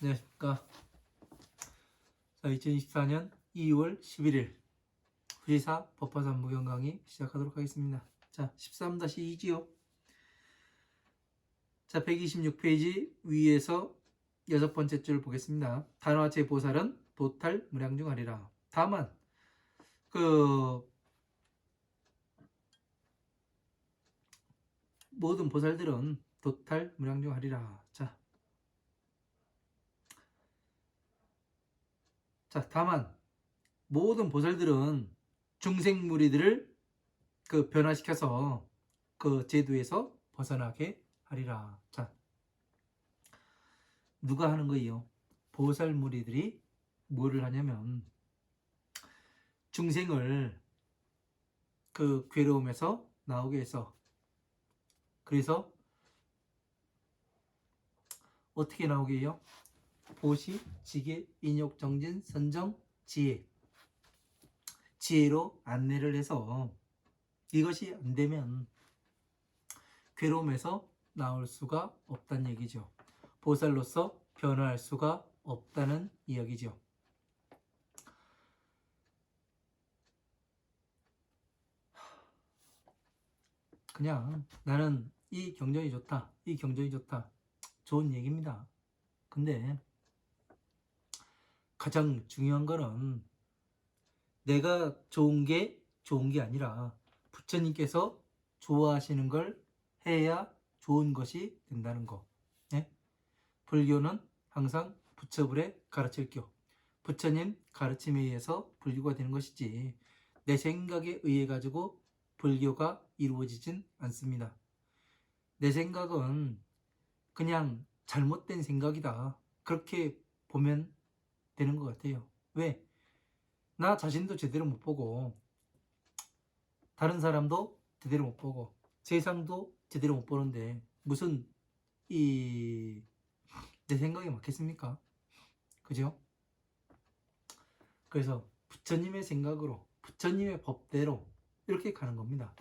안녕하십니까. 자, 2024년 2월 11일 후지사 법화사 무경 강의 시작하도록 하겠습니다. 자, 13-2지요. 자, 126페이지 위에서 6번째 줄 보겠습니다. 단화 제보살은 도탈 무량중하리라. 다만 모든 보살들은 도탈 무량중하리라. 자, 다만 모든 보살들은 중생 무리들을 변화시켜서 그 제도에서 벗어나게 하리라. 자, 누가 하는 거예요? 보살 무리들이 뭐를 하냐면 중생을 그 괴로움에서 나오게 해서, 그래서 어떻게 나오게 해요? 보시, 지계, 인욕, 정진, 선정, 지혜, 지혜로 안내를 해서 이것이 안 되면 괴로움에서 나올 수가 없다는 얘기죠. 보살로서 변화할 수가 없다는 이야기죠. 그냥 나는 이 경전이 좋다, 이 경전이 좋다, 좋은 얘기입니다. 근데 가장 중요한 거는 내가 좋은 게 아니라 부처님께서 좋아하시는 걸 해야 좋은 것이 된다는 거. 네? 불교는 항상 부처불에 가르칠 교, 부처님 가르침에 의해서 불교가 되는 것이지 내 생각에 의해 가지고 불교가 이루어지진 않습니다. 내 생각은 그냥 잘못된 생각이다, 그렇게 보면 되는 것 같아요. 왜? 나 자신도 제대로 못 보고 다른 사람도 제대로 못 보고 세상도 제대로 못 보는데 무슨 내 생각이 맞겠습니까? 그죠? 그래서 부처님의 생각으로, 부처님의 법대로 이렇게 가는 겁니다.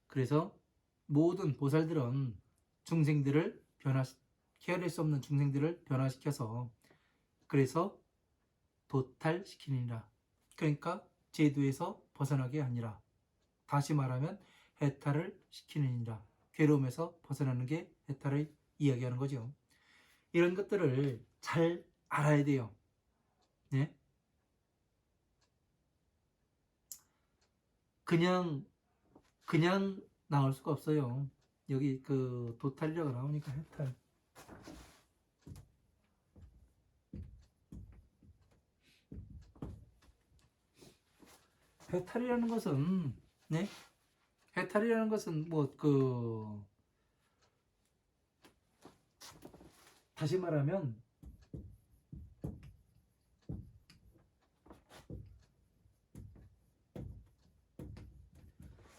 그래서 모든 보살들은 중생들을 헤아릴 수 없는 중생들을 변화시켜서 그래서 도탈시키니라. 그러니까 제도에서 벗어나게 하니라. 다시 말하면 해탈을 시키느니라. 괴로움에서 벗어나는 게 해탈을 이야기하는 거죠. 이런 것들을 잘 알아야 돼요. 네? 그냥 나올 수가 없어요. 여기 도탈이라고 나오니까 해탈. 해탈이라는 것은, 네? 해탈이라는 것은 다시 말하면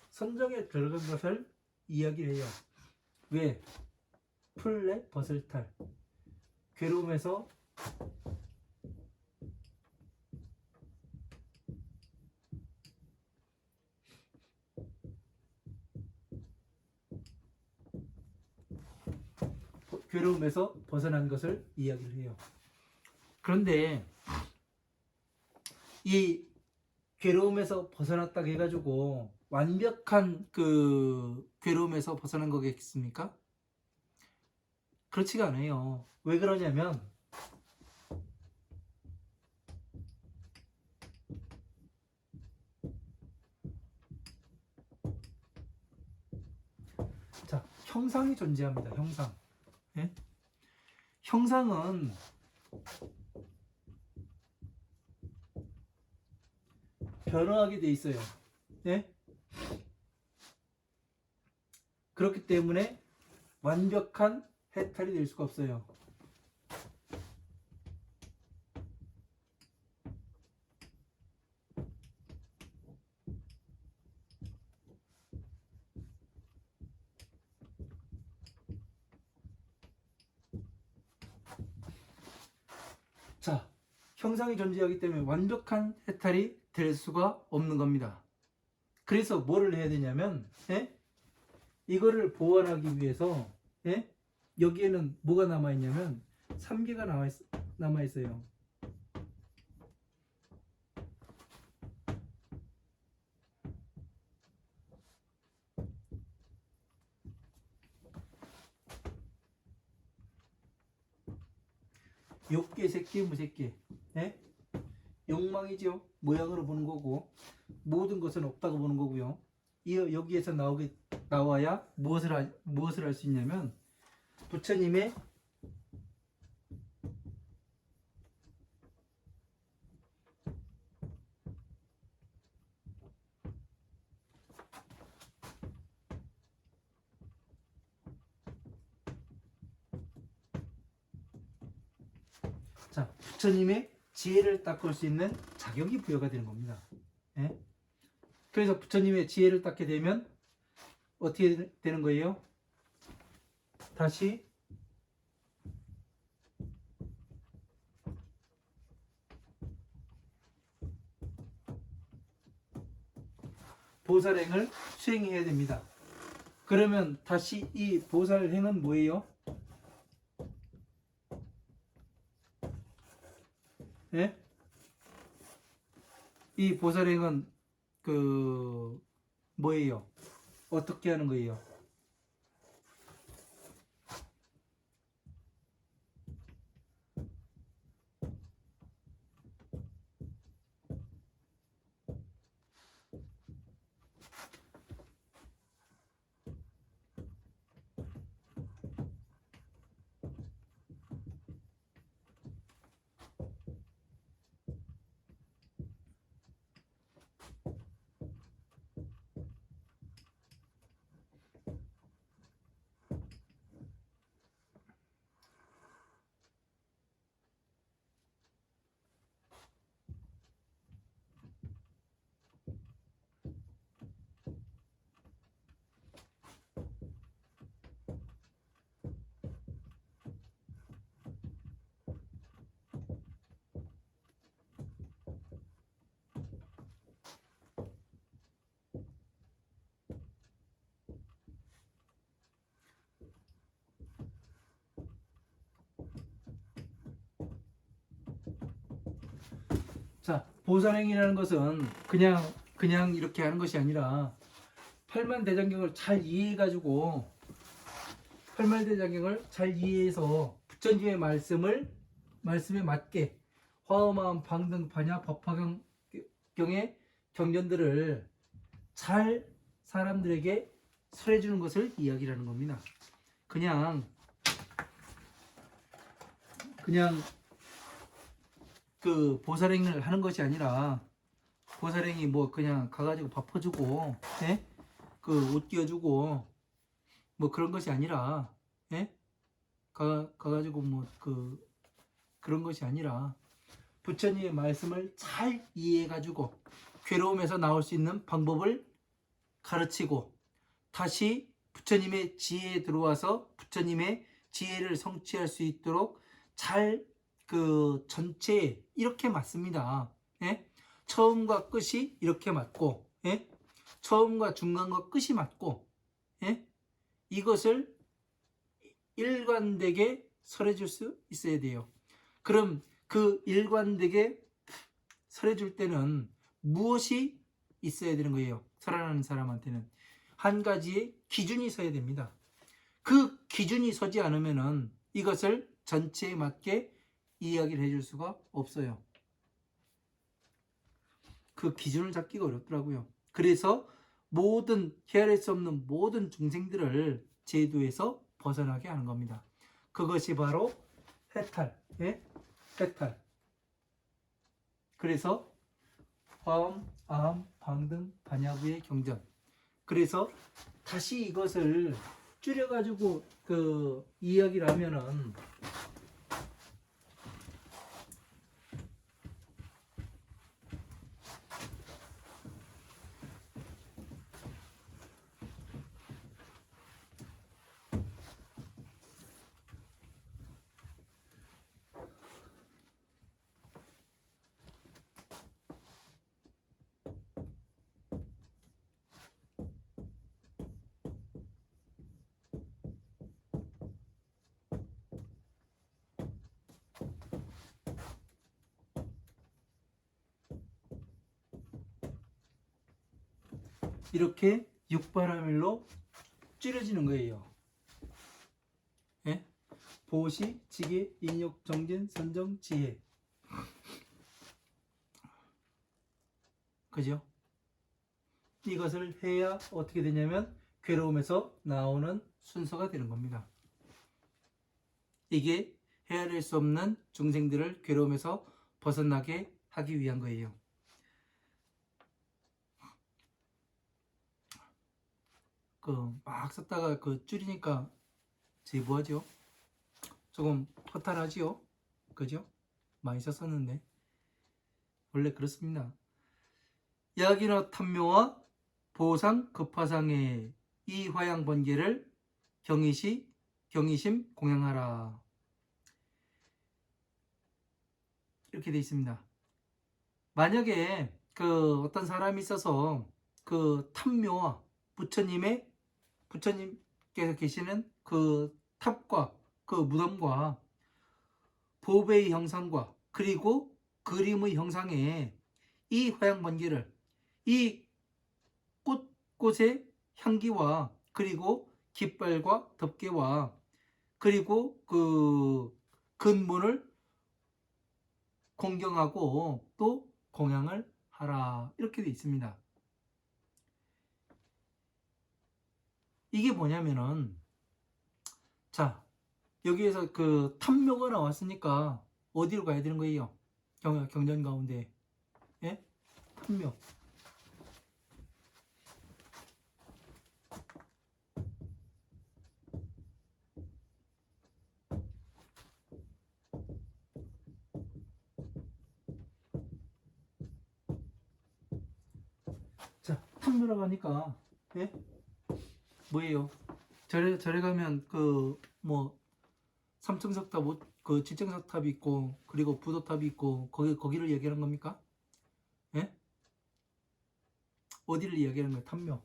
선정에 들어간 것을 이야기해요. 왜? 풀레 벗을탈, 괴로움에서 벗어난 것을 이야기를 해요. 그런데 이 괴로움에서 벗어났다고 해가지고 완벽한 괴로움에서 벗어난 거겠습니까? 그렇지가 않아요. 왜 그러냐면 자, 형상이 존재합니다. 형상. 예? 형상은 변화하게 돼 있어요. 예? 그렇기 때문에 완벽한 해탈이 될 수가 없어요. 자, 형상이 존재하기 때문에 완벽한 해탈이 될 수가 없는 겁니다. 그래서 뭐를 해야 되냐면, 예? 이거를 보완하기 위해서, 예? 여기에는 뭐가 남아있냐면 3개가 남아있어요. 욕계, 색계, 무색계. 예? 욕망이죠. 모양으로 보는 거고 모든 것은 없다고 보는 거고요. 여기에서 나와야 무엇을 할 수 있냐면 부처님의 부처님의 지혜를 닦을 수 있는 자격이 부여가 되는 겁니다. 예? 그래서 부처님의 지혜를 닦게 되면 어떻게 되는 거예요? 다시 보살행을 수행해야 됩니다. 그러면 다시 이 보살행은 뭐예요? 예? 이 보살행은 뭐예요? 어떻게 하는 거예요? 자, 보살행이라는 것은 그냥 이렇게 하는 것이 아니라 팔만대장경을 잘 이해해가지고 팔만대장경을 잘 이해해서 부처님의 말씀에 맞게 화엄마음 방등 반야 법화경의 경전들을 잘 사람들에게 설해주는 것을 이야기하는 겁니다. 그냥 그 보살행을 하는 것이 아니라 보살행이 뭐 그냥 가가지고 밥 퍼주고, 예? 그 옷 끼워주고 뭐 그런 것이 아니라, 예? 가가지고 뭐 그런 것이 아니라 부처님의 말씀을 잘 이해해가지고 괴로움에서 나올 수 있는 방법을 가르치고 다시 부처님의 지혜에 들어와서 부처님의 지혜를 성취할 수 있도록 잘 전체에 이렇게 맞습니다. 예? 처음과 끝이 이렇게 맞고, 예? 처음과 중간과 끝이 맞고, 예? 이것을 일관되게 설해줄 수 있어야 돼요. 그럼 그 일관되게 설해줄 때는 무엇이 있어야 되는 거예요? 설하는 사람한테는 한 가지의 기준이 서야 됩니다. 그 기준이 서지 않으면은 이것을 전체에 맞게 이야기를 해줄 수가 없어요. 그 기준을 잡기가 어렵더라고요. 그래서 헤아릴 수 없는 모든 중생들을 제도에서 벗어나게 하는 겁니다. 그것이 바로 해탈, 예? 해탈. 그래서 화엄, 아함, 방등, 반야부의 경전. 그래서 다시 이것을 줄여가지고 이야기를 하면은 이렇게 육바라밀로 줄여지는 거예요. 예? 보시, 지게, 인욕, 정진, 선정, 지혜. 그죠? 이것을 해야 어떻게 되냐면 괴로움에서 나오는 순서가 되는 겁니다. 이게 헤아릴 수 없는 중생들을 괴로움에서 벗어나게 하기 위한 거예요. 막 썼다가 줄이니까 제보하죠. 조금 허탈하지요. 그죠? 많이 썼었는데 원래 그렇습니다. 야기나 탐묘와 보상 급화상의 이 화양 번개를 경이심 공양하라. 이렇게 돼 있습니다. 만약에 어떤 사람이 있어서 탐묘와 부처님께서 계시는 탑과 무덤과 보배의 형상과 그리고 그림의 형상에 이 화양 번개를 이 곳곳의 향기와 그리고 깃발과 덮개와 그리고 근본을 공경하고 또 공양을 하라. 이렇게 되어 있습니다. 이게 뭐냐면은, 자, 여기에서 탐묘가 나왔으니까 어디로 가야 되는 거예요? 경전 가운데. 예? 탐묘. 자, 탐묘라고 하니까, 예? 뭐예요? 절에 가면 삼층석탑, 칠층석탑이 있고 그리고 부도탑이 있고 거기를 얘기하는 겁니까? 예? 어디를 얘기하는 거예요? 탐묘.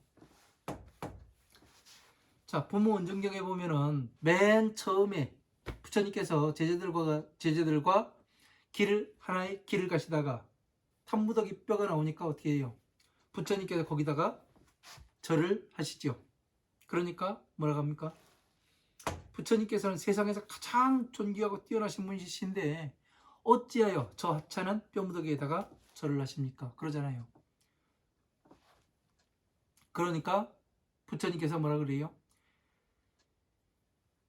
자, 부모 원정경에 보면은 맨 처음에 부처님께서 제자들과 하나의 길을 가시다가 탐무더기 뼈가 나오니까 어떻게 해요? 부처님께서 거기다가 절을 하시죠. 그러니까 뭐라고 합니까? 부처님께서는 세상에서 가장 존귀하고 뛰어나신 분이신데 어찌하여 저 하찮은 뼈무더기에다가 절을 하십니까? 그러잖아요. 그러니까 부처님께서 뭐라 그래요?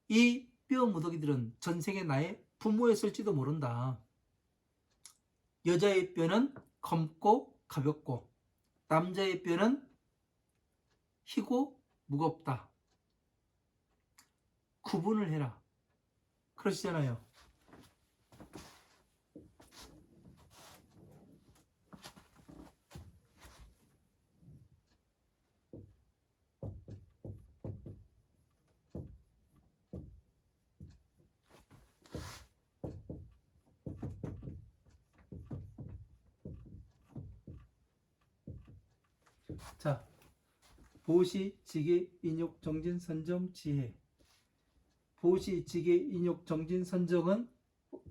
이 뼈무더기들은 전생에 나의 부모였을지도 모른다. 여자의 뼈는 검고 가볍고 남자의 뼈는 희고 무겁다. 구분을 해라. 그러시잖아요. 자, 보시, 지계, 인욕, 정진, 선정, 지혜. 보시, 지계, 인욕, 정진, 선정은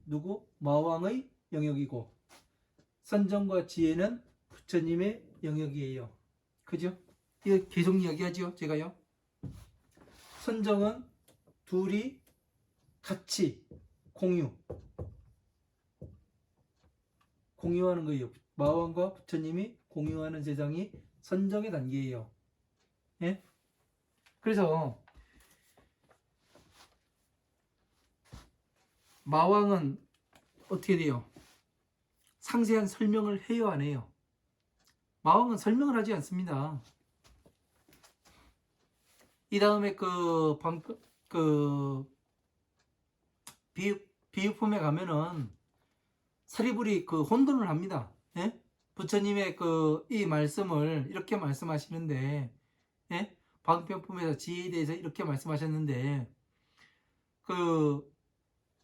누구? 마왕의 영역이고 선정과 지혜는 부처님의 영역이에요. 그죠? 이거 계속 이야기하죠, 제가요. 선정은 둘이 같이 공유하는 거예요. 마왕과 부처님이 공유하는 세상이 선정의 단계예요. 예? 그래서 마왕은 어떻게 돼요? 상세한 설명을 해요, 안 해요? 마왕은 설명을 하지 않습니다. 이 다음에 비유품에 가면은 사리불이 혼돈을 합니다. 예? 부처님의 이 말씀을 이렇게 말씀하시는데, 예? 방편품에서 지혜에 대해서 이렇게 말씀하셨는데,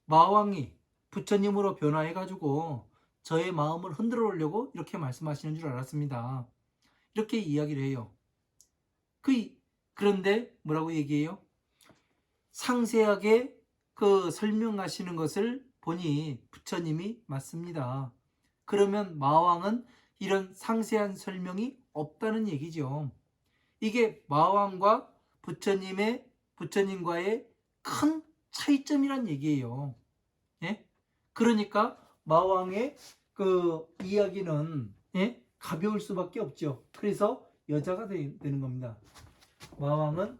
마왕이 부처님으로 변화해가지고 저의 마음을 흔들어 놓으려고 이렇게 말씀하시는 줄 알았습니다. 이렇게 이야기를 해요. 그런데 뭐라고 얘기해요? 상세하게 설명하시는 것을 보니 부처님이 맞습니다. 그러면 마왕은 이런 상세한 설명이 없다는 얘기죠. 이게 마왕과 부처님과의 큰 차이점이란 얘기예요. 예? 그러니까 마왕의 그 이야기는 예? 가벼울 수밖에 없죠. 그래서 여자가 되는 겁니다. 마왕은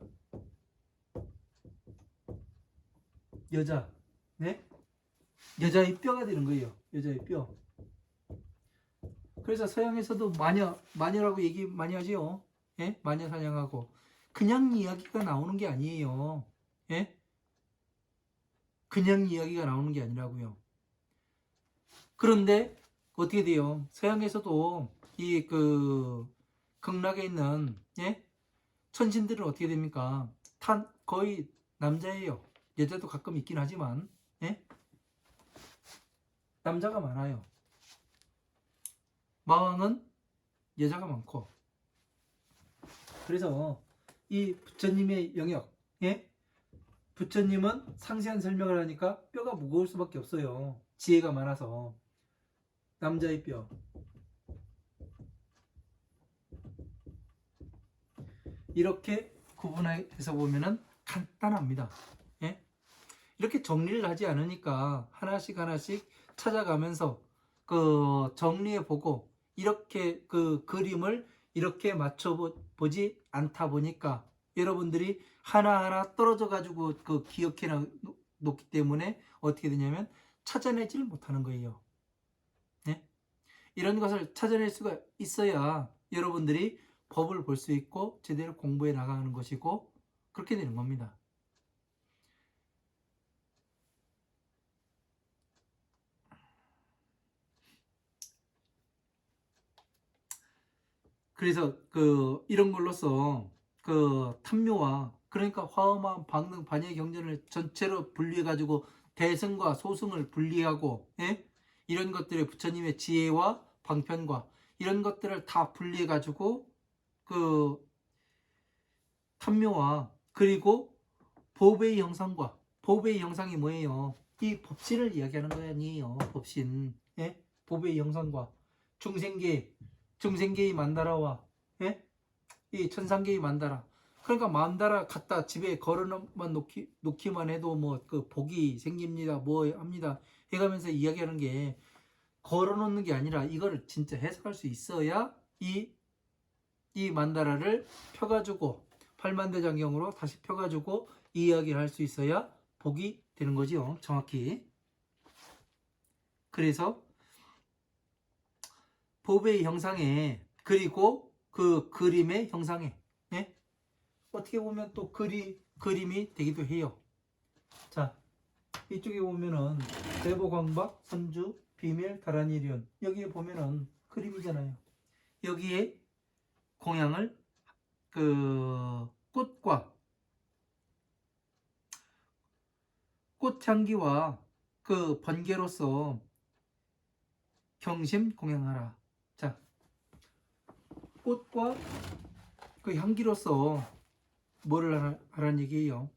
여자, 네? 여자의 뼈가 되는 거예요. 여자의 뼈. 그래서 서양에서도 마녀라고 얘기 많이 하죠. 예? 마녀 사냥하고 그냥 이야기가 나오는 게 아니에요. 예? 그냥 이야기가 나오는 게 아니라고요. 그런데 어떻게 돼요? 서양에서도 이 그 극락에 있는 예? 천신들은 어떻게 됩니까? 거의 남자예요. 여자도 가끔 있긴 하지만 예? 남자가 많아요. 마왕은 여자가 많고. 그래서 이 부처님의 영역, 예? 부처님은 상세한 설명을 하니까 뼈가 무거울 수밖에 없어요. 지혜가 많아서. 남자의 뼈. 이렇게 구분해서 보면은 간단합니다. 예? 이렇게 정리를 하지 않으니까 하나씩 찾아가면서 그 정리해 보고 이렇게 그 그림을 이렇게 맞춰 보지 않다 보니까 여러분들이 하나하나 떨어져 가지고 그 기억해 놓기 때문에 어떻게 되냐면 찾아내지를 못하는 거예요. 네? 이런 것을 찾아낼 수가 있어야 여러분들이 법을 볼 수 있고 제대로 공부해 나가는 것이고 그렇게 되는 겁니다. 그래서 그 이런 걸로써 그 탐묘와 그러니까 화엄한 방능 반의 경전을 전체로 분리해 가지고 대승과 소승을 분리하고 예? 이런 것들의 부처님의 지혜와 방편과 이런 것들을 다 분리해 가지고 그 탐묘와 그리고 법의 형상과 법의 형상이 뭐예요? 이 법신을 이야기하는 거 아니에요. 법신. 예? 법의 형상과 중생계의 만다라와 예? 이 천상계의 만다라. 그러니까 만다라 갖다 집에 걸어만 놓기만 해도 뭐 그 복이 생깁니다. 뭐 합니다. 해가면서 이야기하는 게 걸어놓는 게 아니라 이거를 진짜 해석할 수 있어야 이 만다라를 펴가지고 팔만대장경으로 다시 펴가지고 이야기를 할 수 있어야 복이 되는 거지요. 정확히. 그래서 법의 형상에 그리고 그 그림의 형상에 예? 어떻게 보면 또 그림이 되기도 해요. 자, 이쪽에 보면은 대보광박, 선주, 비밀, 다란이륜 여기에 보면은 그림이잖아요. 여기에 공양을 그 꽃향기와 그 번개로서 경심 공양하라. 자, 꽃과 그 향기로서 뭐를 하라는 얘기예요?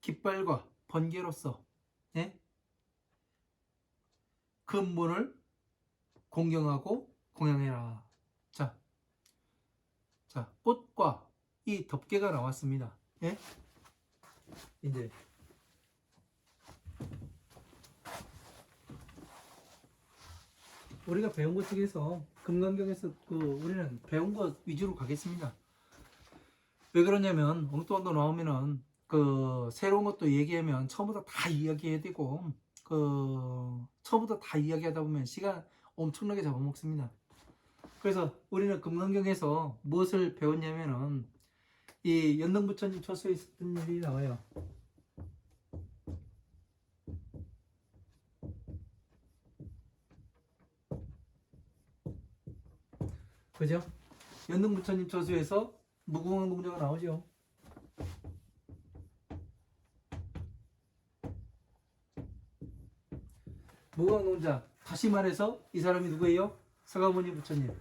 깃발과 번개로서 예? 근본을 공경하고 공양해라. 자, 꽃과 이 덮개가 나왔습니다. 예? 이제 우리가 배운 것 중에서 금강경에서 그 우리는 배운 것 위주로 가겠습니다. 왜 그러냐면 엉뚱한 거 나오면은 그 새로운 것도 얘기하면 처음부터 다 이야기해야 되고 그 처음부터 다 이야기하다 보면 시간 엄청나게 잡아먹습니다. 그래서 우리는 금강경에서 무엇을 배웠냐면은 이 연등부처님 처소에 있었던 일이 나와요. 그죠? 연등부처님 처소에서 무궁한 공자가 나오죠. 무궁한 공자, 다시 말해서 이 사람이 누구예요? 서가모니 부처님.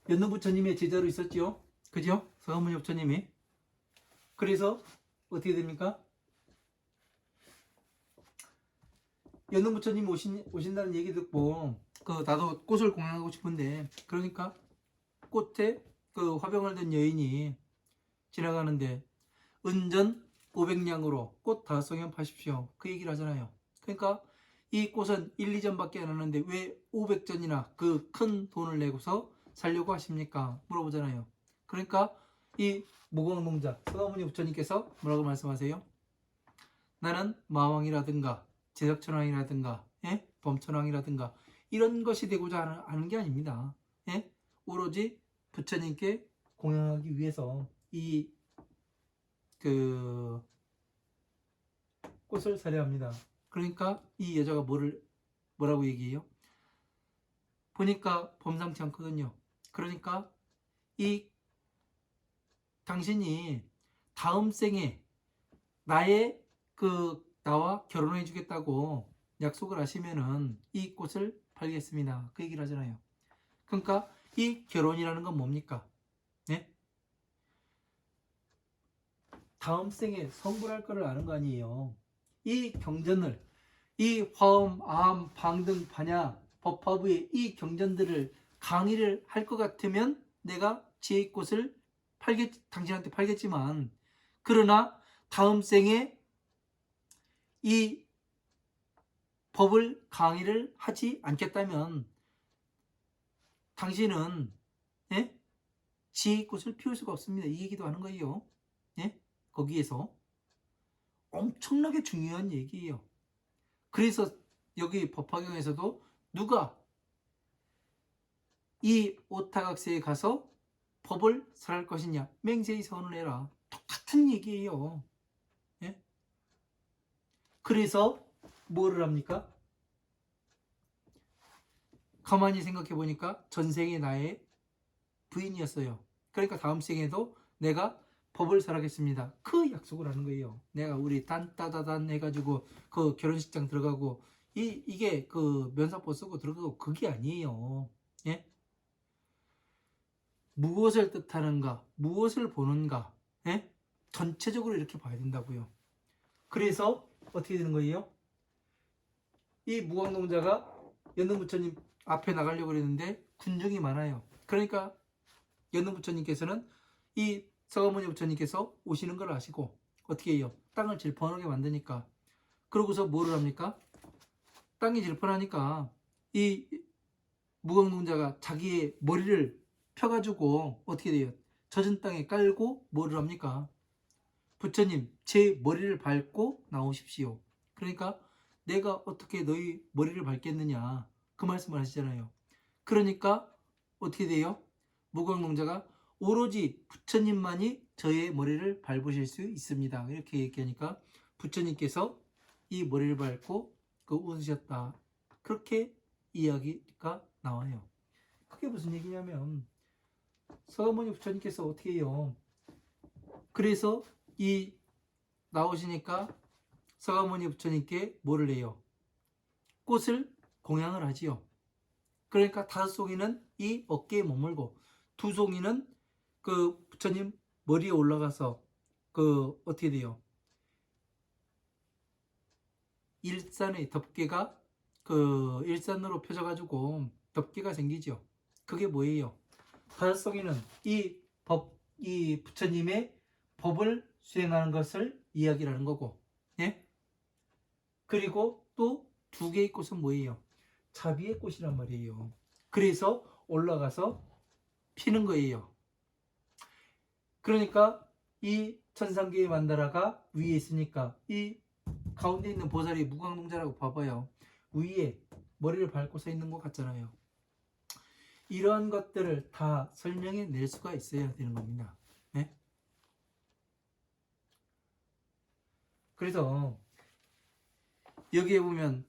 연등부처님의 제자로 있었지요. 그죠? 서가모니 부처님이. 그래서 어떻게 됩니까? 연능 부처님 오신다는 얘기 듣고 나도 꽃을 공양하고 싶은데, 그러니까 꽃에 화병을 든 여인이 지나가는데 은전 500냥으로 꽃 5송이만 파십시오, 그 얘기를 하잖아요. 그러니까 이 꽃은 1, 2전밖에 안 하는데 왜 500전이나 그 큰 돈을 내고서 살려고 하십니까? 물어보잖아요. 그러니까 이 무광농자 서가모니 부처님께서 뭐라고 말씀하세요? 나는 마왕이라든가 제석천왕이라든가 범천왕이라든가 이런 것이 되고자 하는 게 아닙니다. 오로지 부처님께 공양하기 위해서 이 꽃을 사려 합니다. 그러니까 이 여자가 뭐라고 얘기해요? 보니까 범상치 않거든요. 그러니까 이 당신이 다음 생에 나와 결혼해 주겠다고 약속을 하시면은 이 꽃을 팔겠습니다, 그 얘기를 하잖아요. 그러니까 이 결혼이라는 건 뭡니까? 네? 다음 생에 성불할 거를 아는 거 아니에요. 이 경전을, 이 화엄, 아함, 방등, 반야, 법화부의 이 경전들을 강의를 할 것 같으면 내가 지혜의 꽃을 당신한테 팔겠지만, 그러나 다음 생에 이 법을 강의를 하지 않겠다면 당신은 지혜의 꽃을 피울 수가 없습니다, 이 얘기도 하는 거예요. 거기에서 엄청나게 중요한 얘기예요. 그래서 여기 법화경에서도 누가 이 오타각세에 가서 법을 설할 것이냐, 맹세히 선언해라, 똑같은 얘기예요. 그래서 뭐를 합니까? 가만히 생각해 보니까 전생에 나의 부인이었어요. 그러니까 다음 생에도 내가 법을 설하겠습니다, 그 약속을 하는 거예요. 내가 우리 딴따다단 해가지고 그 결혼식장 들어가고 이게 면사포 쓰고 들어가고 그게 아니에요. 무엇을 뜻하는가, 무엇을 보는가, 전체적으로 이렇게 봐야 된다고요. 그래서 어떻게 되는 거예요? 이 무광농자가 연능부처님 앞에 나가려고 그랬는데 군중이 많아요. 그러니까 연능부처님께서는 이 서가모니 부처님께서 오시는 걸 아시고 어떻게 해요? 땅을 질펀하게 만드니까, 그러고서 뭐를 합니까? 땅이 질펀하니까 이 무광농자가 자기의 머리를 펴가지고 어떻게 돼요? 젖은 땅에 깔고 뭐를 합니까? 부처님, 제 머리를 밟고 나오십시오. 그러니까 내가 어떻게 너희 머리를 밟겠느냐, 그 말씀을 하시잖아요. 그러니까 어떻게 돼요? 무광농자가 오로지 부처님만이 저의 머리를 밟으실 수 있습니다, 이렇게 얘기하니까 부처님께서 이 머리를 밟고 웃으셨다, 그렇게 이야기가 나와요. 그게 무슨 얘기냐면 서가모니 부처님께서 어떻게 해요? 그래서 이 나오시니까 서가모니 부처님께 뭐를 해요? 꽃을 공양을 하지요. 그러니까 5송이는 이 어깨에 머물고 2송이는 그 부처님 머리에 올라가서 어떻게 돼요? 일산의 덮개가 일산으로 펴져가지고 덮개가 생기죠. 그게 뭐예요? 5송이는 이 부처님의 법을 수행하는 것을 이야기를 하는 거고, 그리고 또 2개의 꽃은 뭐예요? 자비의 꽃이란 말이에요. 그래서 올라가서 피는 거예요. 그러니까 이 천상계의 만다라가 위에 있으니까 이 가운데 있는 보살이 무광농자라고 봐봐요. 위에 머리를 밟고 서 있는 것 같잖아요. 이러한 것들을 다 설명해 낼 수가 있어야 되는 겁니다. 그래서 여기에 보면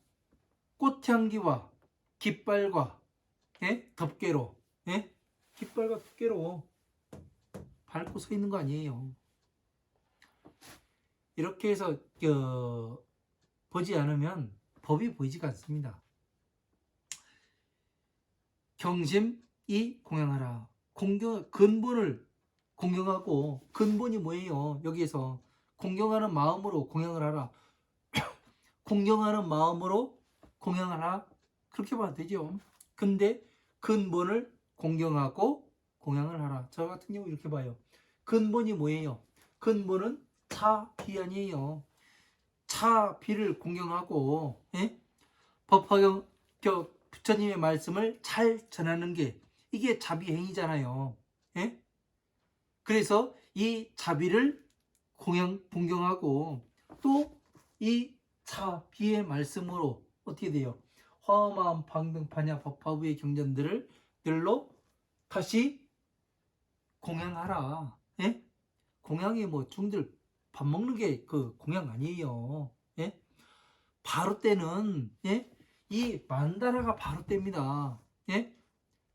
꽃향기와 깃발과 덮개로, 깃발과 덮개로 밟고 서 있는 거 아니에요. 이렇게 해서 보지 않으면 법이 보이지가 않습니다. 경심이 공양하라. 근본을 공경하고, 근본이 뭐예요? 여기에서 공경하는 마음으로 공양을 하라. 공경하는 마음으로 공양하라. 그렇게 봐도 되죠. 근데 근본을 공경하고 공양을 하라. 저 같은 경우 이렇게 봐요. 근본이 뭐예요? 근본은 차, 비 아니에요. 차, 비를 공경하고 예? 법화경 부처님의 말씀을 잘 전하는 게 이게 자비행위잖아요. 예? 그래서 이 자비를 공경하고 또 이 자비의 말씀으로 어떻게 돼요? 화엄하음 방등 반야 법화부의 경전들을 들로 다시 공양하라. 예? 공양이 뭐 중들 밥 먹는 게 그 공양 아니에요. 예? 바로 때는 예? 이 만다라가 바로 때입니다. 예?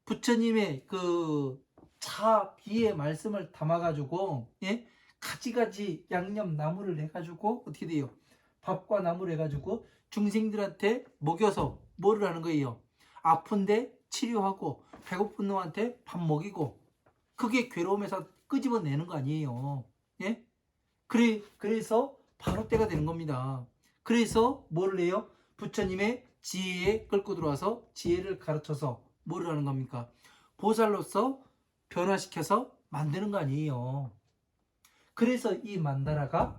부처님의 그 자비의 말씀을 담아가지고 예? 가지가지 양념 나물을 해가지고 어떻게 돼요? 밥과 나물을 해가지고 중생들한테 먹여서 뭐를 하는 거예요? 아픈데 치료하고 배고픈 놈한테 밥 먹이고 그게 괴로움에서 끄집어내는 거 아니에요. 예? 그래서 바로 때가 되는 겁니다. 그래서 뭐를 해요? 부처님의 지혜에 끌고 들어와서 지혜를 가르쳐서 뭐를 하는 겁니까? 보살로서 변화시켜서 만드는 거 아니에요. 그래서 이 만다라가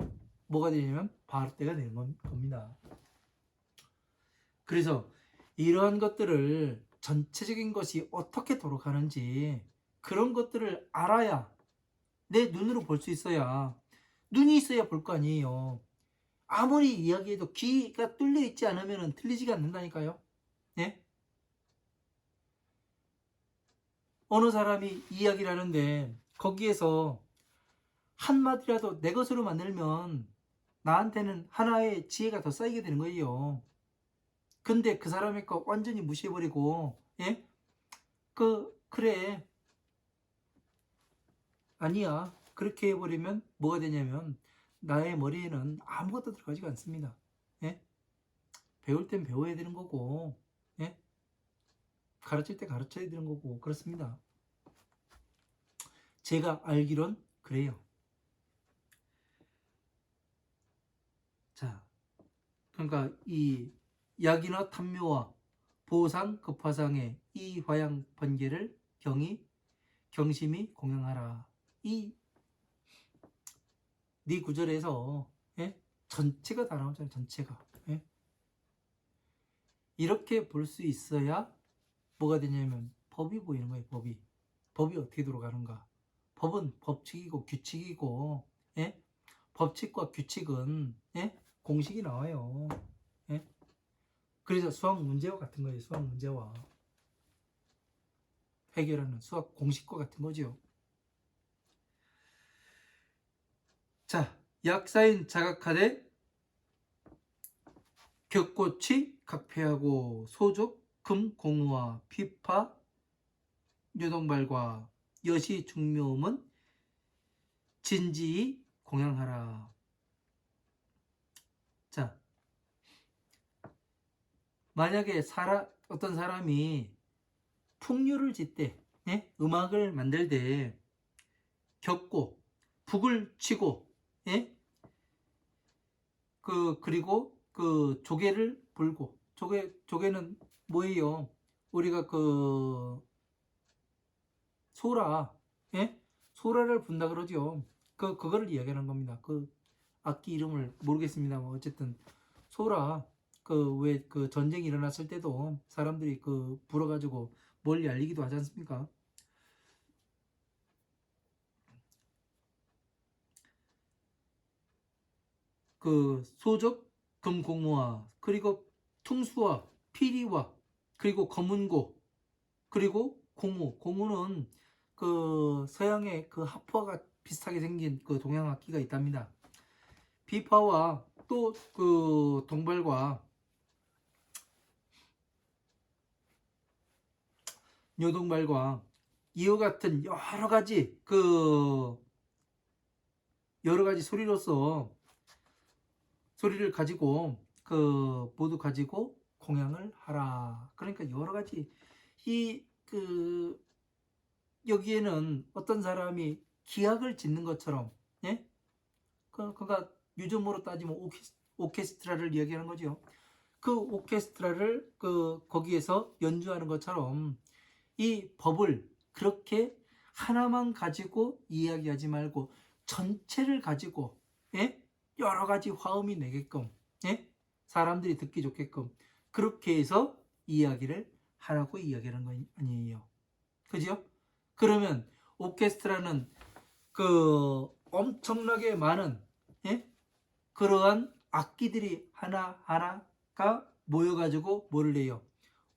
뭐가 되냐면 바로 때가 되는 겁니다. 그래서 이러한 것들을 전체적인 것이 어떻게 돌아가는지 그런 것들을 알아야 내 눈으로 볼 수 있어야 눈이 있어야 볼 거 아니에요. 아무리 이야기해도 귀가 뚫려 있지 않으면 들리지가 않는다니까요. 예? 어느 사람이 이야기를 하는데 거기에서 한마디라도 내 것으로 만들면 나한테는 하나의 지혜가 더 쌓이게 되는 거예요. 근데 그 사람의 거 완전히 무시해버리고 예? 그래 아니야 그렇게 해버리면 뭐가 되냐면 나의 머리에는 아무것도 들어가지가 않습니다. 예? 배울 땐 배워야 되는 거고 예? 가르칠 때 가르쳐야 되는 거고 그렇습니다. 제가 알기론 그래요. 자, 그러니까 이 약이나 탐묘와 보상 급화상의 이 화양 번개를 경심이 공양하라. 이 네 구절에서 예? 전체가 다 나오잖아요. 전체가. 예? 이렇게 볼 수 있어야 뭐가 되냐면 법이 보이는 거예요. 법이 어떻게 들어가는가. 법은 법칙이고 규칙이고 예? 법칙과 규칙은 예? 공식이 나와요. 예? 그래서 수학 문제와 같은 거예요. 수학 문제와 해결하는 수학 공식과 같은 거죠. 자, 약사인 자각하되 격꽃이 각폐하고 소족 금공우와 피파 유동발과 여시 중묘음은 진지히 공양하라. 자, 만약에 어떤 사람이 풍류를 짓되 예? 음악을 만들 때 격고 북을 치고 예? 그리고 그 조개를 불고 조개는 뭐예요? 우리가 그 소라 예? 소라를 분다 그러죠. 그거를 이야기하는 겁니다. 그 악기 이름을 모르겠습니다만 어쨌든 소라 왜 그 전쟁이 일어났을 때도 사람들이 그 불어가지고 멀리 알리기도 하지 않습니까? 그 소적 금공무와 그리고 퉁수와 피리와 그리고 검은고 그리고 고무는 그 서양의 그 하프와 비슷하게 생긴 그 동양 악기가 있답니다. 비파와 또 그 동발과 요동발과 이와 같은 여러 가지 소리를 가지고 모두 가지고 공양을 하라. 그러니까 여러 가지 여기에는 어떤 사람이 기악을 짓는 것처럼 그러니까 요즘으로 따지면 오케스트라를 이야기하는 거죠. 그 오케스트라를 거기에서 연주하는 것처럼 이 법을 그렇게 하나만 가지고 이야기하지 말고 전체를 가지고, 예? 여러 가지 화음이 내게끔, 예? 사람들이 듣기 좋게끔 그렇게 해서 이야기를 하라고 이야기하는 거 아니에요. 그죠? 그러면 오케스트라는 엄청나게 많은, 예? 그러한 악기들이 하나하나가 모여가지고 뭐를 해요?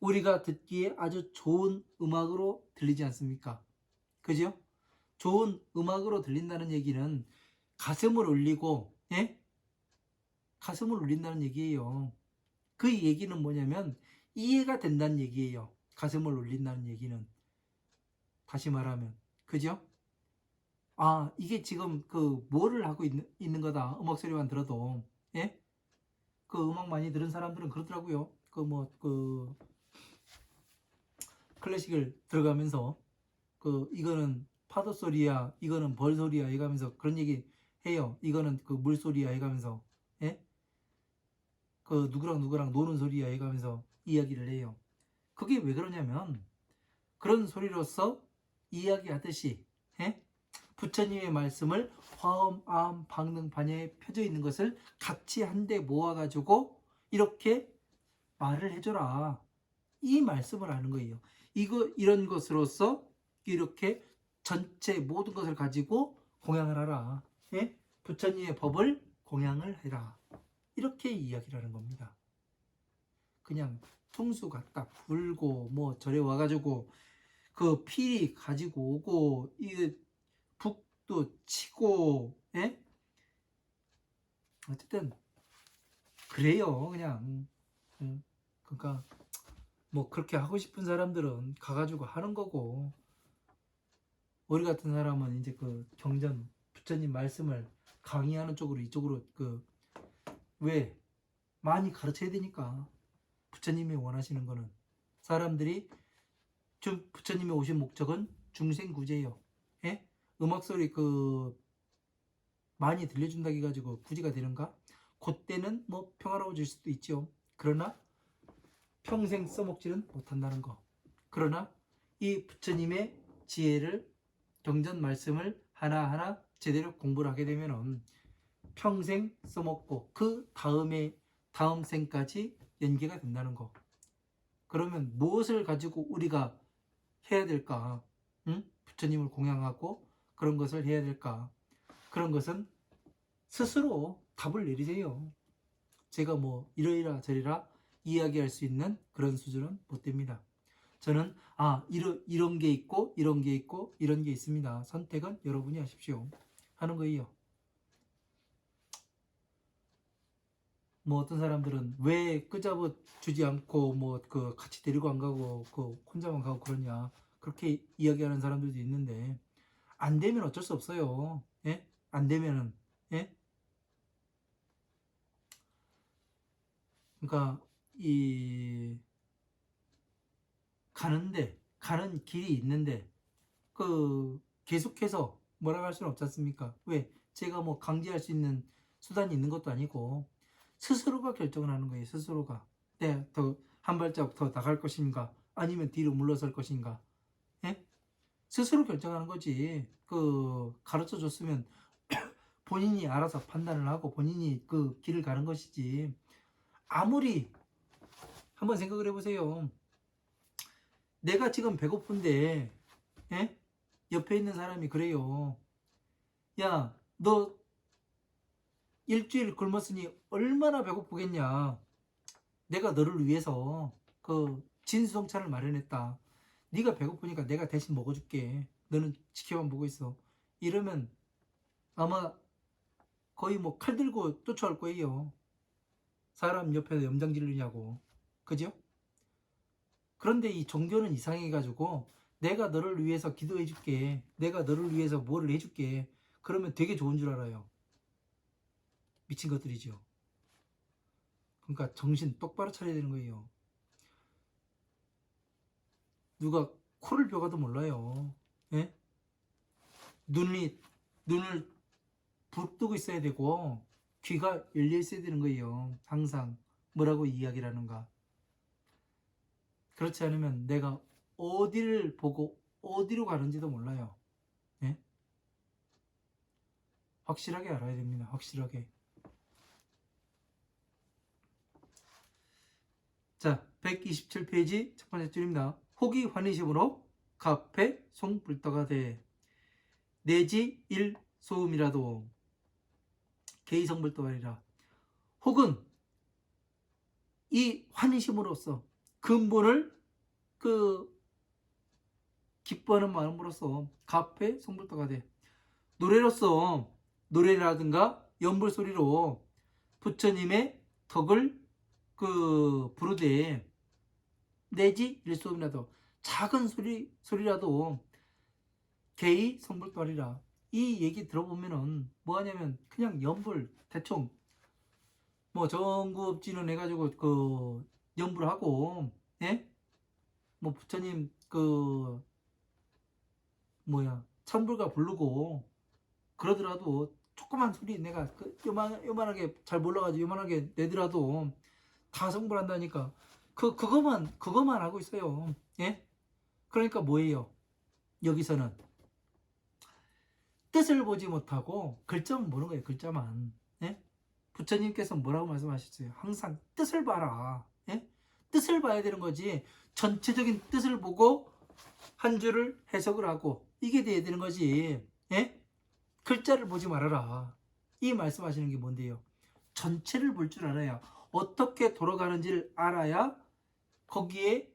우리가 듣기에 아주 좋은 음악으로 들리지 않습니까? 그죠? 좋은 음악으로 들린다는 얘기는 가슴을 울리고, 예? 가슴을 울린다는 얘기예요. 그 얘기는 뭐냐면 이해가 된다는 얘기예요. 가슴을 울린다는 얘기는. 다시 말하면. 그죠? 아, 이게 지금 뭐를 하고 있는 거다. 음악 소리만 들어도. 예? 그 음악 많이 들은 사람들은 그렇더라고요. 클래식을 들어가면서 이거는 파도 소리야, 이거는 벌 소리야 이가면서 그런 얘기 해요. 이거는 물 소리야 이가면서, 예? 누구랑 누구랑 노는 소리야 이가면서 이야기를 해요. 그게 왜 그러냐면 그런 소리로서 이야기하듯이, 예? 부처님의 말씀을 화음, 암, 방능, 반야에 펴져 있는 것을 같이 한데 모아가지고 이렇게 말을 해줘라. 이 말씀을 하는 거예요. 이런 것으로서 이렇게 전체 모든 것을 가지고 공양을 하라. 예? 부처님의 법을 공양을 해라. 이렇게 이야기를 하는 겁니다. 그냥 퉁수 갖다 불고 뭐 절에 와가지고 피리 가지고 오고 이 북도 치고, 예? 어쨌든 그래요. 그냥. 그러니까 뭐 그렇게 하고 싶은 사람들은 가가지고 하는 거고, 우리 같은 사람은 이제 경전 부처님 말씀을 강의하는 쪽으로 이쪽으로 왜 많이 가르쳐야 되니까. 부처님이 원하시는 거는 사람들이 부처님이 오신 목적은 중생구제예요. 예? 음악 소리 많이 들려준다고 해가지고 구제가 되는가? 그때는 뭐 평화로워질 수도 있죠. 그러나 평생 써먹지는 못한다는 거. 그러나 이 부처님의 지혜를, 경전 말씀을 하나하나 제대로 공부를 하게 되면 평생 써먹고 그 다음 생까지 연계가 된다는 거. 그러면 무엇을 가지고 우리가 해야 될까? 응? 부처님을 공양하고 그런 것을 해야 될까? 그런 것은 스스로 답을 내리세요. 제가 뭐 이러이라 저리라 이야기할 수 있는 그런 수준은 못 됩니다. 저는 이런 게 있고 이런 게 있고 이런 게 있습니다. 선택은 여러분이 하십시오. 하는 거예요. 뭐 어떤 사람들은 왜 끄잡아 주지 않고 뭐 같이 데리고 안 가고 혼자만 가고 그러냐, 그렇게 이야기하는 사람들도 있는데 안 되면 어쩔 수 없어요. 예? 안 되면은, 예? 그러니까 이 가는 길이 있는데 계속해서 뭐라고 할 수는 없지 않습니까? 왜? 제가 뭐 강제할 수 있는 수단이 있는 것도 아니고 스스로가 결정을 하는 거예요. 스스로가 더 한 발자국 더 나갈 것인가 아니면 뒤로 물러설 것인가, 예? 스스로 결정하는 거지. 가르쳐 줬으면 본인이 알아서 판단을 하고 본인이 길을 가는 것이지. 아무리 한번 생각을 해보세요. 내가 지금 배고픈데, 예? 옆에 있는 사람이 그래요. 야, 너 일주일 굶었으니 얼마나 배고프겠냐. 내가 너를 위해서 진수성찬을 마련했다. 네가 배고프니까 내가 대신 먹어줄게. 너는 지켜만 보고 있어. 이러면 아마 거의 뭐 칼 들고 쫓아올 거예요. 사람 옆에서 염장 지르냐고. 그죠? 그런데 이 종교는 이상해가지고 내가 너를 위해서 기도해줄게. 내가 너를 위해서 뭐를 해줄게. 그러면 되게 좋은 줄 알아요. 미친 것들이죠. 그러니까 정신 똑바로 차려야 되는 거예요. 누가 코를 벼가도 몰라요. 예? 눈을 부릅뜨고 있어야 되고 귀가 열려 있어야 되는 거예요. 항상. 뭐라고 이야기를 하는가. 그렇지 않으면 내가 어디를 보고 어디로 가는지도 몰라요. 예? 확실하게 알아야 됩니다. 확실하게. 자, 127페이지 첫 번째 줄입니다. 혹이 환희심으로 갑해 송불떠가 돼 내지 일소음이라도 개의성불떠하리라. 혹은 이 환희심으로써 근본을 그 기뻐하는 마음으로써 갑해 송불떠가 돼 노래로서 노래라든가 연불소리로 부처님의 덕을 부르되 내지 일소음이라도 작은 소리라도 개의 성불떠하리라. 이 얘기 들어보면은 뭐 하냐면 그냥 연불 대충 뭐 전구업진은 해가지고 연불 하고, 예? 뭐 부처님 천불가 부르고 그러더라도 조그만 소리 내가 요만하게 잘 몰라가지고 요만하게 내더라도 다 성불한다니까. 그거만 하고 있어요. 예? 그러니까 뭐예요? 여기서는 뜻을 보지 못하고 글자만 보는 거예요. 글자만. 예? 부처님께서 뭐라고 말씀하셨어요? 항상 뜻을 봐라. 예? 뜻을 봐야 되는 거지. 전체적인 뜻을 보고 한 줄을 해석을 하고 이게 돼야 되는 거지. 예? 글자를 보지 말아라. 이 말씀하시는 게 뭔데요? 전체를 볼 줄 알아야, 어떻게 돌아가는지를 알아야 거기에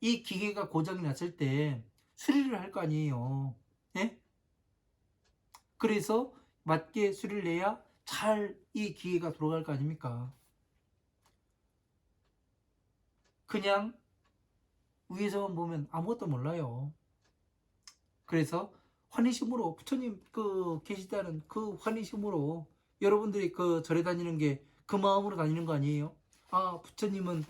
이 기계가 고장이 났을 때 수리를 할 거 아니에요. 예? 그래서 맞게 수리를 해야 잘 이 기계가 돌아갈 거 아닙니까? 그냥 위에서만 보면 아무것도 몰라요. 그래서 환희심으로 부처님 계시다는 그 환희심으로 여러분들이 절에 다니는 게 그 마음으로 다니는 거 아니에요? 아, 부처님은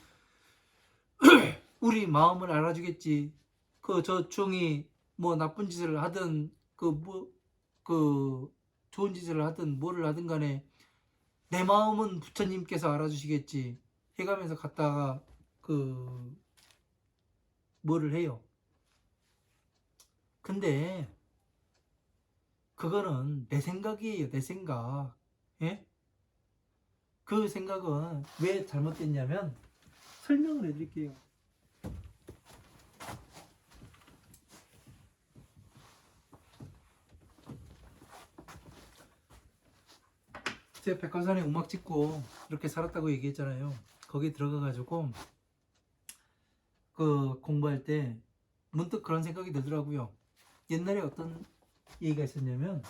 우리 마음을 알아주겠지. 저 중이 뭐 나쁜 짓을 하든 좋은 짓을 하든 뭐를 하든 간에 내 마음은 부처님께서 알아주시겠지 해가면서 갔다가 뭐를 해요. 근데 그거는 내 생각이에요. 내 생각. 예? 그 생각은 왜 잘못됐냐면 설명을 해드릴게요. 제가 백화산에 음악 찍고 이렇게 살았다고 얘기했잖아요. 거기 들어가가지고 공부할 때 문득 그런 생각이 들더라고요. 옛날에 어떤 얘기가 있었냐면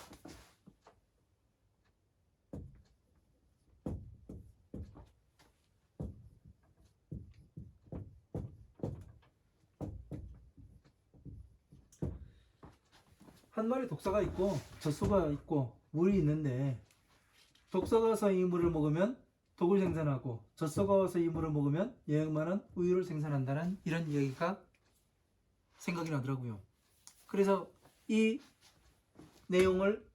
한 마리 독사가 있고 젖소가 있고 물이 있는데 독사가 와서 이 물을 먹으면 독을 생산하고 젖소가 와서 이 물을 먹으면 영양만한 우유를 생산한다는 이런 이야기가 생각이 나더라고요. 그래서 이 내용을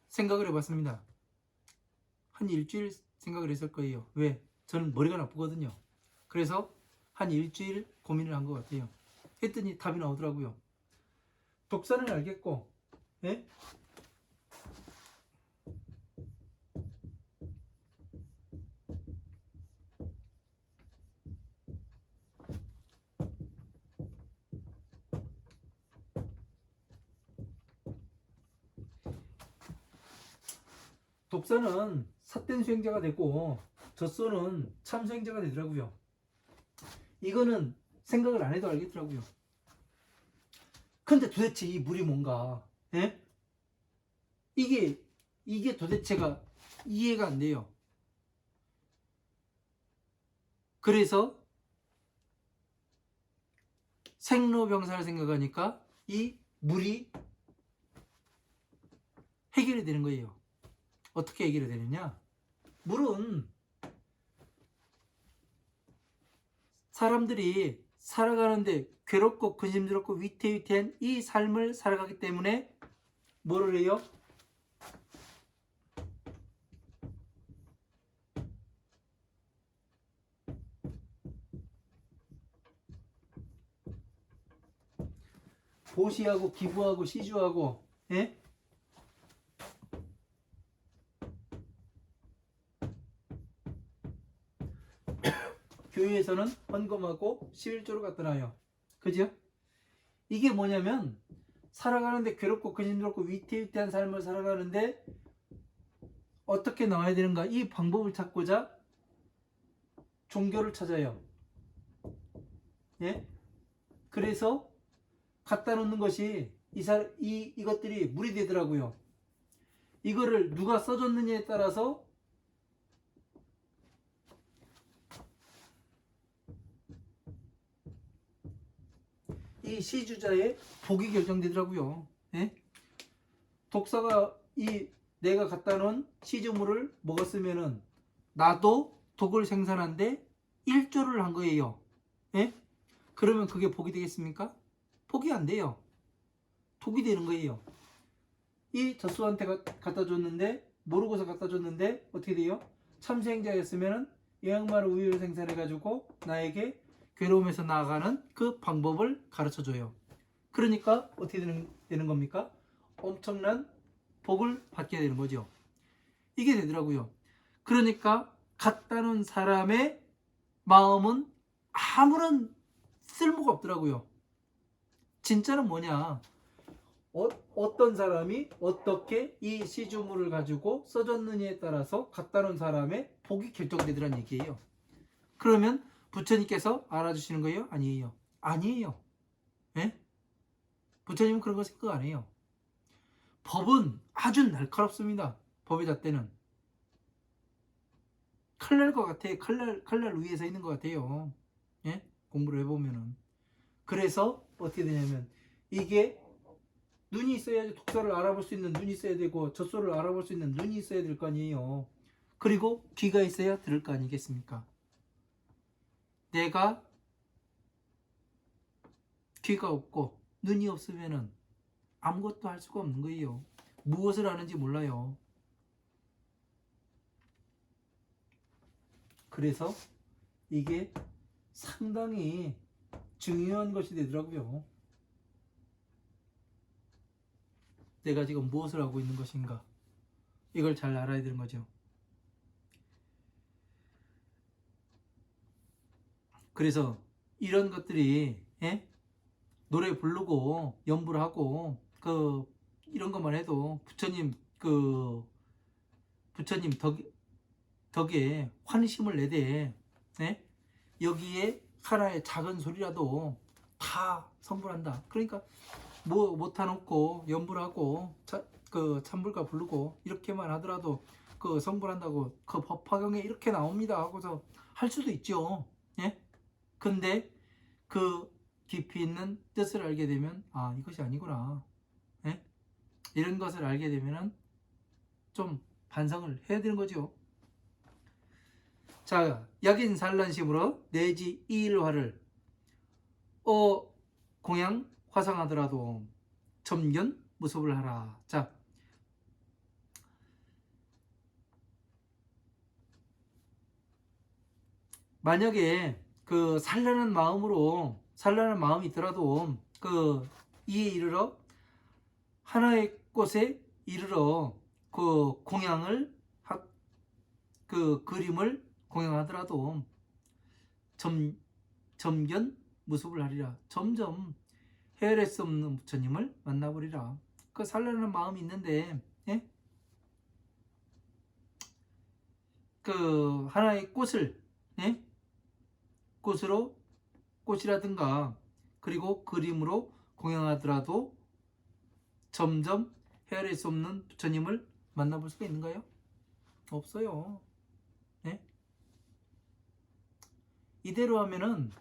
생각을 해봤습니다. 한 일주일 생각을 했을 거예요. 왜? 저는 머리가 나쁘거든요. 그래서 한 일주일 고민을 한 것 같아요. 했더니 답이 나오더라고요. 독사는 알겠고, 예? 독사는 삿된 수행자가 되고 젖소는 참 수행자가 되더라고요. 이거는 생각을 안 해도 알겠더라고요. 근데 도대체 이 물이 뭔가, 예? 이게 도대체가 이해가 안 돼요. 그래서 생로병사를 생각하니까 이 물이 해결이 되는 거예요. 어떻게 해결이 되느냐? 물은 사람들이 살아가는데 괴롭고 근심스럽고 위태위태한 이 삶을 살아가기 때문에 뭐를 해요? 보시하고 기부하고 시주하고, 예? 교회에서는 헌금하고 11조를 갖다 놔요. 그죠? 이게 뭐냐면 살아가는데 괴롭고 근심스럽고 위태위태한 삶을 살아가는데 어떻게 나와야 되는가, 이 방법을 찾고자 종교를 찾아요. 예? 그래서 갖다 놓는 것이 이것들이 물이 되더라고요. 이거를 누가 써줬느냐에 따라서 이 시주자의 복이 결정되더라고요. 예? 독사가 내가 갖다 놓은 시주물을 먹었으면은 나도 독을 생산한데 1조를 한 거예요. 예? 그러면 그게 복이 되겠습니까? 복이 안 돼요. 독이 되는 거예요. 이 젖소한테 갖다 줬는데, 모르고서 갖다 줬는데 어떻게 돼요? 참수행자였으면은 영양만을 우유를 생산해 가지고 나에게 괴로움에서 나아가는 그 방법을 가르쳐 줘요. 그러니까 어떻게 되는 겁니까? 엄청난 복을 받게 되는 거죠. 이게 되더라고요. 그러니까 갖다 놓은 사람의 마음은 아무런 쓸모가 없더라고요. 진짜는 뭐냐? 어떤 사람이 어떻게 이 시주물을 가지고 써줬느냐에 따라서 갖다 놓은 사람의 복이 결정되더란 얘기예요. 그러면 부처님께서 알아주시는 거예요? 아니에요. 아니에요. 예? 부처님은 그런 거 생각 안 해요. 법은 아주 날카롭습니다. 법의 잣대는. 칼날과 같아. 칼날 위에 서 있는 것 같아요. 예? 공부를 해보면은. 그래서 어떻게 되냐면 이게 눈이 있어야지 독사를 알아볼 수 있는 눈이 있어야 되고 젖소를 알아볼 수 있는 눈이 있어야 될 거 아니에요. 그리고 귀가 있어야 들을 거 아니겠습니까? 내가 귀가 없고 눈이 없으면은 아무것도 할 수가 없는 거예요. 무엇을 하는지 몰라요. 그래서 이게 상당히 중요한 것이 되더라고요. 내가 지금 무엇을 하고 있는 것인가, 이걸 잘 알아야 되는 거죠. 그래서 이런 것들이, 예? 노래 부르고 연부를 하고 이런 것만 해도 부처님 덕에 환심을 내되, 예? 여기에 하나의 작은 소리라도 다 성불한다. 그러니까 뭐 못해놓고 연부를 하고 찬불가 부르고 이렇게만 하더라도 성불한다고 법화경에 이렇게 나옵니다 하고서 할 수도 있죠. 예? 근데 그 깊이 있는 뜻을 알게 되면 이것이 아니구나, 예? 이런 것을 알게 되면은 좀 반성을 해야 되는 거죠. 자, 약인산란심으로 내지 이일화를 공양 화상하더라도 점견 무섭을 하라. 자, 만약에 산란한 마음이 있더라도 이에 이르러 하나의 꽃에 이르러 공양을 그림을 공양하더라도 점견 무섭을 하리라. 점점 헤아릴 수 없는 부처님을 만나보리라. 산란한 마음이 있는데, 예? 하나의 꽃을, 예? 꽃이라든가 그리고 그림으로 공양하더라도 점점 헤아릴 수 없는 부처님을 만나볼 수가 있는가요? 없어요. 네? 이대로 하면은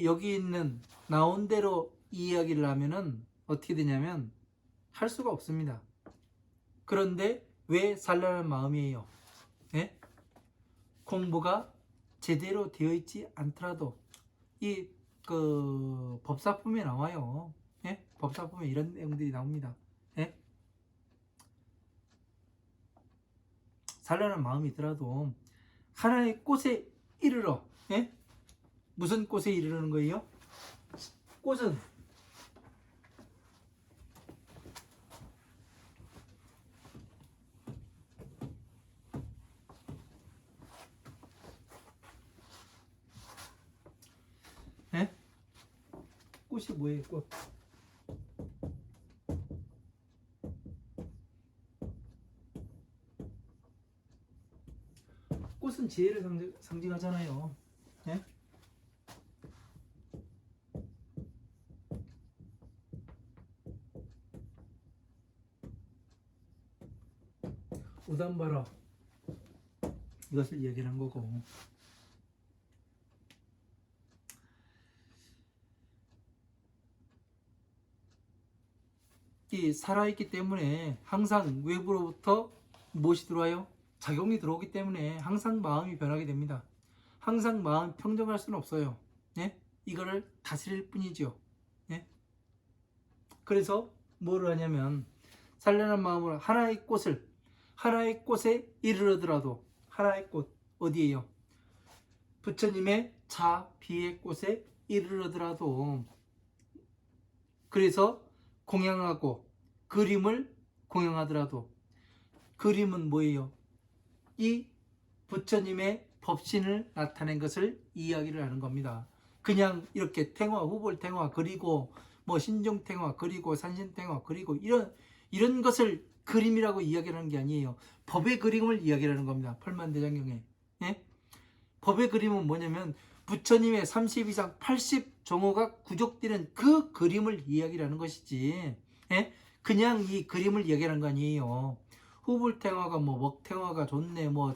여기 있는 나온 대로 이야기를 하면은 어떻게 되냐면 할 수가 없습니다. 그런데 왜 산란한 마음이에요? 네? 공부가 제대로 되어 있지 않더라도 법사품에 나와요. 예? 법사품에 이런 내용들이 나옵니다. 예? 산란한 마음이 있더라도 하나의 꽃에 이르러, 예? 무슨 꽃에 이르는 거예요? 꽃은 꽃이 뭐예요? 꽃. 꽃은 지혜를 상징하잖아요. 예? 우담바라 이것을 얘기를 한 거고, 이 살아있기 때문에 항상 외부로부터 무엇이 들어와요? 작용이 들어오기 때문에 항상 마음이 변하게 됩니다. 항상 마음 평정할 수는 없어요. 예? 이거를 다스릴 뿐이죠. 예? 그래서 뭐를 하냐면 산란한 마음으로 하나의 꽃에 이르러더라도, 하나의 꽃 어디에요? 부처님의 자비의 꽃에 이르러더라도, 그래서 공양하고 그림을 공양하더라도, 그림은 뭐예요? 이 부처님의 법신을 나타낸 것을 이야기를 하는 겁니다. 그냥 이렇게 탱화, 후벌탱화 그리고 뭐 신종탱화 그리고 산신탱화 그리고 이런 것을 그림이라고 이야기하는 게 아니에요. 법의 그림을 이야기하는 겁니다. 팔만대장경에. 예? 법의 그림은 뭐냐면 부처님의 30 이상 80 정호가 구족되는 그 그림을 이야기하는 것이지, 예? 그냥 이 그림을 이야기하는 거 아니에요. 후불탱화가 뭐 먹탱화가 좋네, 뭐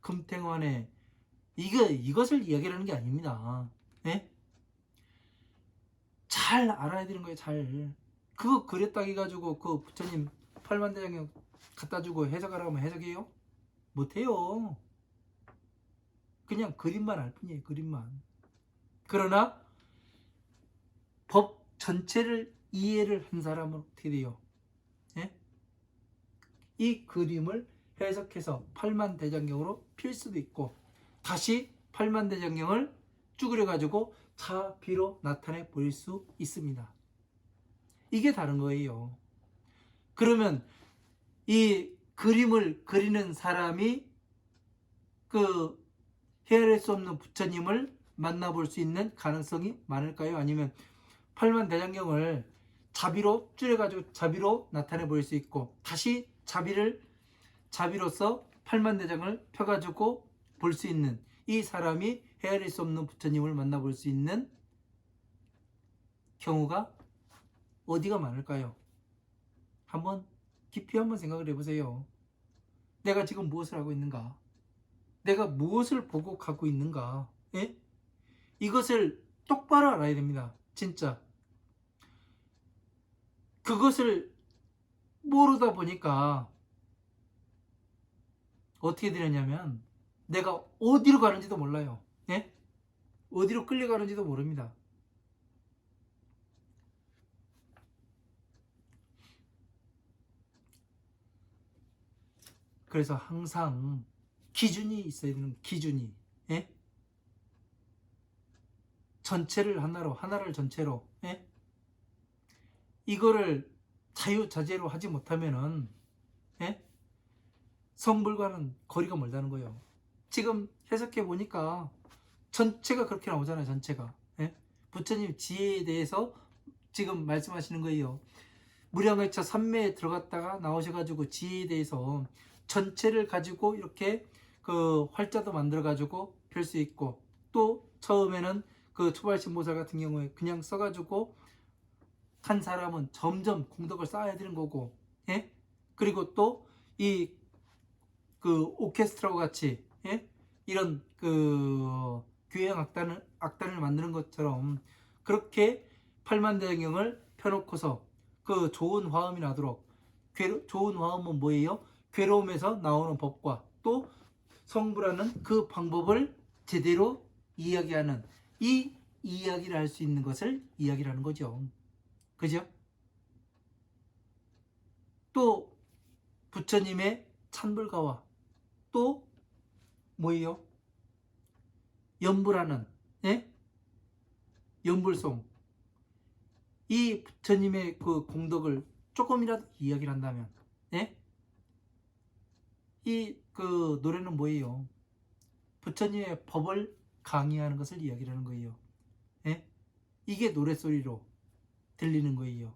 금탱화네, 이것을 이야기하는 게 아닙니다. 예? 잘 알아야 되는 거예요. 잘. 그거 그렸다 해가지고 그 부처님 팔만대장경 갖다 주고 해석하라고 하면 해석해요? 못해요. 그냥 그림만 알 뿐이에요. 그림만. 그러나 법 전체를 이해를 한 사람은 어떻게 돼요? 예? 이 그림을 해석해서 팔만대장경으로 필 수도 있고, 다시 팔만대장경을 쭈그려 가지고 자비로 나타내 보일 수 있습니다. 이게 다른 거예요. 그러면 이 그림을 그리는 사람이 그 헤아릴 수 없는 부처님을 만나볼 수 있는 가능성이 많을까요? 아니면 팔만대장경을 자비로 줄여가지고 자비로 나타내 보일 수 있고, 다시 자비로서 팔만대장을 펴가지고 볼 수 있는 이 사람이 헤아릴 수 없는 부처님을 만나볼 수 있는 경우가 어디가 많을까요? 깊이 한번 생각을 해보세요. 내가 지금 무엇을 하고 있는가? 내가 무엇을 보고 가고 있는가? 예? 이것을 똑바로 알아야 됩니다. 진짜. 그것을 모르다 보니까 어떻게 되느냐면 내가 어디로 가는지도 몰라요. 예? 어디로 끌려가는지도 모릅니다. 그래서 항상 기준이 있어야 되는, 기준이. 예? 전체를 하나를 전체로. 예? 이거를 자유자재로 하지 못하면은, 예? 성불과는 거리가 멀다는 거예요. 지금 해석해 보니까 전체가 그렇게 나오잖아요. 전체가. 예? 부처님 지혜에 대해서 지금 말씀하시는 거예요. 무량회차 삼매에 들어갔다가 나오셔가지고 지혜에 대해서 전체를 가지고 이렇게 그 활자도 만들어 가지고 펼 수 있고, 또 처음에는 그 초발신보살 같은 경우에 그냥 써가지고 한 사람은 점점 공덕을 쌓아야 되는 거고, 예? 그리고 또 이 그 오케스트라와 같이, 예? 이런 그 교향 악단을 만드는 것처럼 그렇게 팔만대장경을 펴놓고서 그 좋은 화음이 나도록, 좋은 화음은 뭐예요? 괴로움에서 나오는 법과 또 성불하는 그 방법을 제대로 이야기하는, 이 이야기를 할 수 있는 것을 이야기를 하는 거죠. 그죠? 또 부처님의 찬불가와 또 뭐예요? 연불하는, 예? 연불송, 이 부처님의 그 공덕을 조금이라도 이야기를 한다면, 예? 이 그 노래는 뭐예요? 부처님의 법을 강의하는 것을 이야기를 하는 거예요. 예? 이게 노랫소리로 들리는 거예요.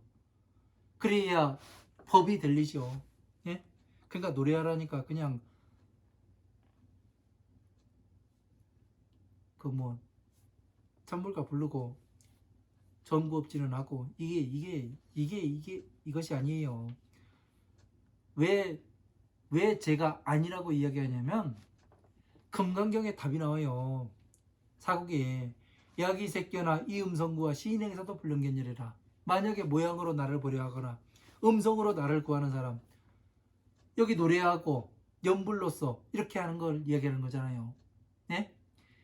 그래야 법이 들리죠. 예? 그러니까 노래하라니까 그냥 그 뭐 찬물가 부르고 전구업지는 하고 이것이 아니에요. 왜 제가 아니라고 이야기하냐면 금강경에 답이 나와요. 사국에 야기 새끼나 이 음성구와 시인행사도 불능견이래라. 만약에 모양으로 나를 보려 하거나 음성으로 나를 구하는 사람, 여기 노래하고 연불로서 이렇게 하는 걸 이야기하는 거잖아요. 네?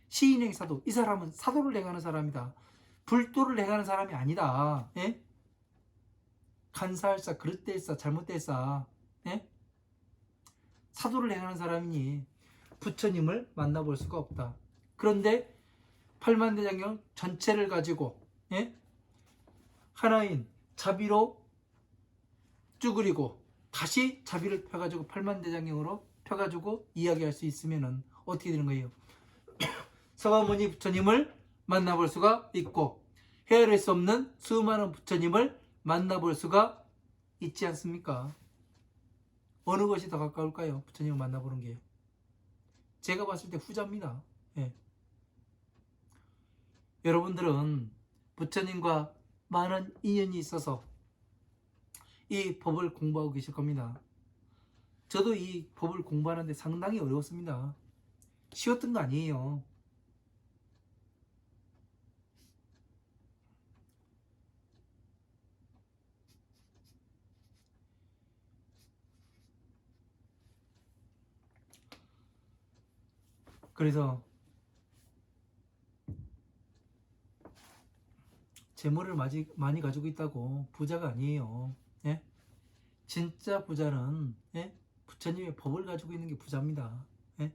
시인행사도, 이 사람은 사도를 행하는 사람이다. 불도를 행하는 사람이 아니다. 예? 간사할사, 그릇될사, 잘못될사. 예? 사도를 행하는 사람이니 부처님을 만나볼 수가 없다. 그런데 팔만대장경 전체를 가지고, 예? 하나인 자비로 쭈그리고 다시 자비를 펴가지고 팔만대장경으로 펴가지고 이야기할 수 있으면은 어떻게 되는 거예요? 서가모니 부처님을 만나볼 수가 있고 헤아릴 수 없는 수많은 부처님을 만나볼 수가 있지 않습니까? 어느 것이 더 가까울까요? 부처님을 만나보는 게. 제가 봤을 때 후자입니다. 예. 여러분들은 부처님과 많은 인연이 있어서 이 법을 공부하고 계실 겁니다. 저도 이 법을 공부하는데 상당히 어려웠습니다. 쉬웠던 거 아니에요. 그래서 재물을 많이 가지고 있다고 부자가 아니에요. 예? 진짜 부자는, 예? 부처님의 법을 가지고 있는 게 부자입니다. 예?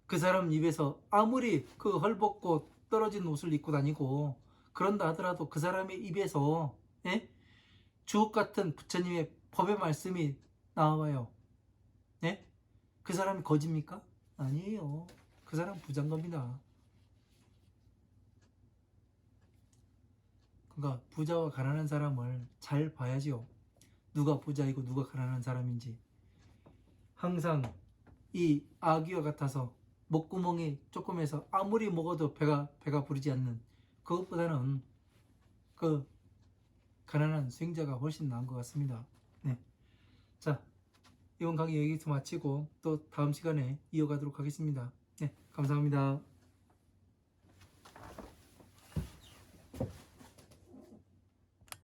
그 사람 입에서 아무리 그 헐벗고 떨어진 옷을 입고 다니고 그런다 하더라도 그 사람의 입에서, 예? 주옥 같은 부처님의 법의 말씀이 나와요. 예? 그 사람이 거짓입니까? 아니에요. 그 사람 부자인 겁니다. 그러니까 부자와 가난한 사람을 잘 봐야지요. 누가 부자이고 누가 가난한 사람인지. 항상 이 아기와 같아서 목구멍이 조금해서 아무리 먹어도 배가 부르지 않는, 그것보다는 그 가난한 수행자가 훨씬 나은 것 같습니다. 네. 자, 이번 강의 여기서 마치고 또 다음 시간에 이어가도록 하겠습니다. 네, 감사합니다.